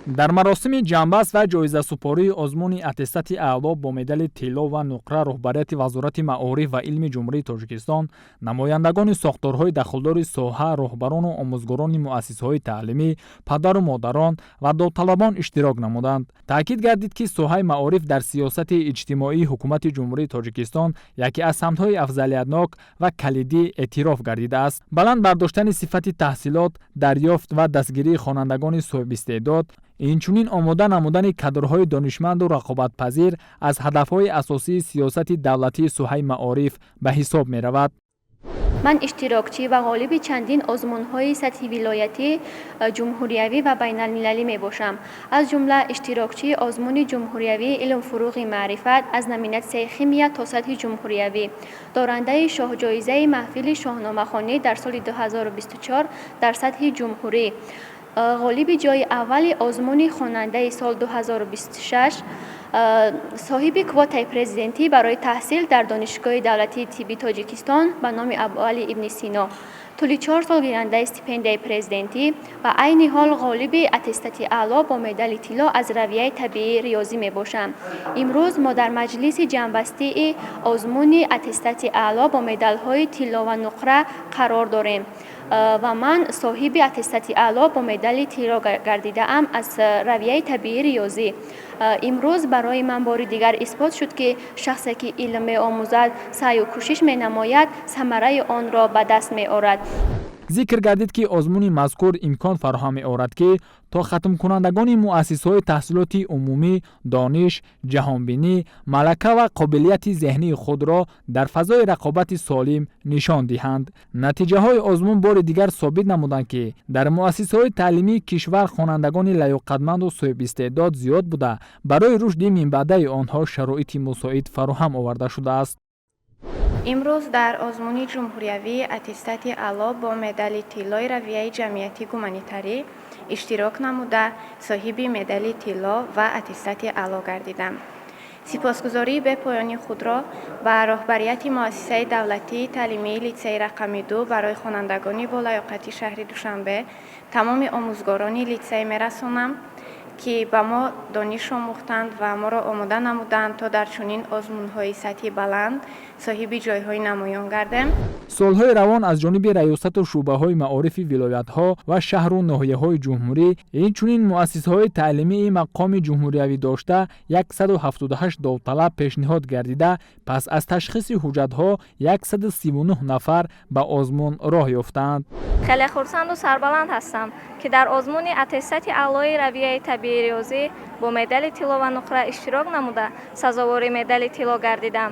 дар маросими ҷанбаст ва ҷоизасупории озмуни аттестати аъло бо медали тилло ва нуқра роҳбарияти вазорати маориф ва илми ҷумҳурии Тоҷикистон, намояндагони сохторҳои дахлдори соҳа, роҳбарону омӯзгорони муассисаҳои таълимӣ, падару модарон ва довталабон иштирок намуданд. таъкид гардид, ки соҳаи маориф дар сиясати иҷтимоии ҳукумати ҷумҳурии Тоҷикистон яке аз самтҳои афзалиятнок ва калидӣ эътироф гардидааст. баланд бардоштани сифати таҳсилот, дарёфт ва дастгирии хонандагони соҳибистеъдод, инчунин омода намудани кадрҳои донишманду рақобатпазир аз ҳадафҳои асосии сиясати давлатии соҳаи маориф ба ҳисоб меравад. ман иштирокчӣ ва ғолиби чандин озмунҳои сатҳи вилоятӣ, ҷумҳуриявӣ ва байналмилалӣ мебошам. аз ҷумла иштирокчии озмуни ҷумҳуриявӣ илмфуруғи маърифат аз номинатсияи химия то сатҳи ҷумҳуриявӣ, дорандаи шоҳҷоизаи маҳфили шоҳномахонӣ дар соли 2024 дар сатҳи ҷумҳурӣ, ғолиби ҷойи аввали озмуни хонандаи сол 2026, соҳиби квотаи президентӣ барои таҳсил дар донишгоҳи давлатии тибби Тоҷикистон ба номи Абуалӣ ибни Сино, тӯли 4 сол гирандаи стипендияи президентӣ ва айни ҳол ғолиби аттестати аъло бо медали тилло аз равияи табиии риёзӣ мебошам. имрӯз мо дар маҷлиси ҷамъбастии озмуни аттестати аъло бо медалҳои тилло ва нуқра қарор дорем ва ман соҳиби аттестати аъло бо медали тилло гардидаам аз равияи табиии риёзӣ. имрӯз барои ман бори дигар исбот шуд, ки шахсе ки илм меомӯзад, саъю кӯшиш менамояд, самараи онро ба даст меорад. зикр гардид, ки озмуни мазкур имкон фароҳам меорад, ки то хатмкунандагони муассисаҳои таҳсилоти умумӣ дониш, ҷаҳонбинӣ, малака ва қобилияти зеҳнии худро дар фазои рақобати солим нишон диҳанд. натиҷаҳои озмун бори дигар собит намуданд, ки дар муассисаҳои таълимии кишвар хонандагони лаёқатманду соҳибистеъдод зиёд буда, барои рушди минбаъдаи онҳо шароити мусоид фароҳам оварда шудааст. имрӯз дар озмуни ҷумҳуриявӣ аттестати аъло бо медали тиллои равияи ҷамъияти гуманитарӣ иштирок намуда соҳиби медали тилло ва аттестати аъло гардидам. сипосгузории бепоёни худро ба роҳбарияти муассисаи давлатии таълимии литсеи рақами 2 барои хонандагони болаёқати шаҳри Душанбе, тамоми омӯзгорони литсей мерасонам, ки ба мо дониш омӯхтанд ва моро омода намуданд, то дар чунин озмунҳои сатҳи баланд соҳиби ҷойҳои намоён гардем. солҳои равон аз ҷониби раёсату шуъбаҳои маорифи вилоятҳо ва шаҳру ноҳияҳои ҷумҳурӣ, инчунин муассисаҳои таълимии мақоми ҷумҳуриявӣ дошта 178 довталаб пешниҳод гардида, пас аз ташхиси ҳуҷҷатҳо 139 нафар ба озмун роҳ ёфтанд. хеле хурсанду сарбаланд ҳастам, ки дар озмуни аттестати аълои равияи табиии риёзӣ бо медали тилло ва нуқра иштирок намуда сазовори медали тилло гардидам.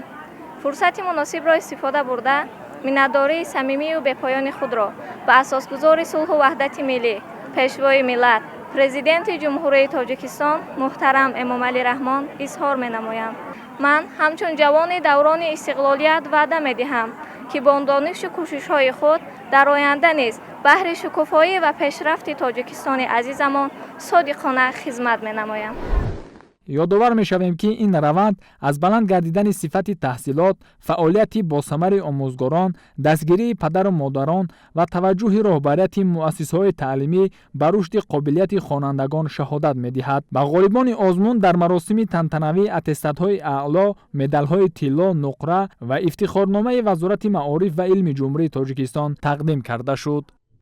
фурсати муносибро истифода бурда, миннатдории самимию бепоёни худро ба асосгузори сулҳу ваҳдати миллӣ, пешвои миллат, президенти ҷумҳурии Тоҷикистон муҳтарам Эмомалӣ Раҳмон изҳор менамоям. ман ҳамчун ҷавони даврони истиқлолият ваъда медиҳам, ки бо донишу кӯшишҳои худ дар оянда низ баҳри шукуфоӣ ва пешрафти Тоҷикистони азизамон содиқона хизмат менамоям. ёдовар мешавем, ки ин раванд аз баланд гардидани сифати таҳсилот, фаъолияти босамари омӯзгорон, дастгирии падару модарон ва таваҷҷӯҳи роҳбарияти муассисаҳои таълимӣ ба рушди қобилияти хонандагон шаҳодат медиҳад. ба ғолибони озмун дар маросими тантанавии аттестатҳои аъло, медалҳои тилло, нуқра ва ифтихорномаи вазорати маориф ва илми ҷумҳурии Тоҷикистон тақдим карда шуд.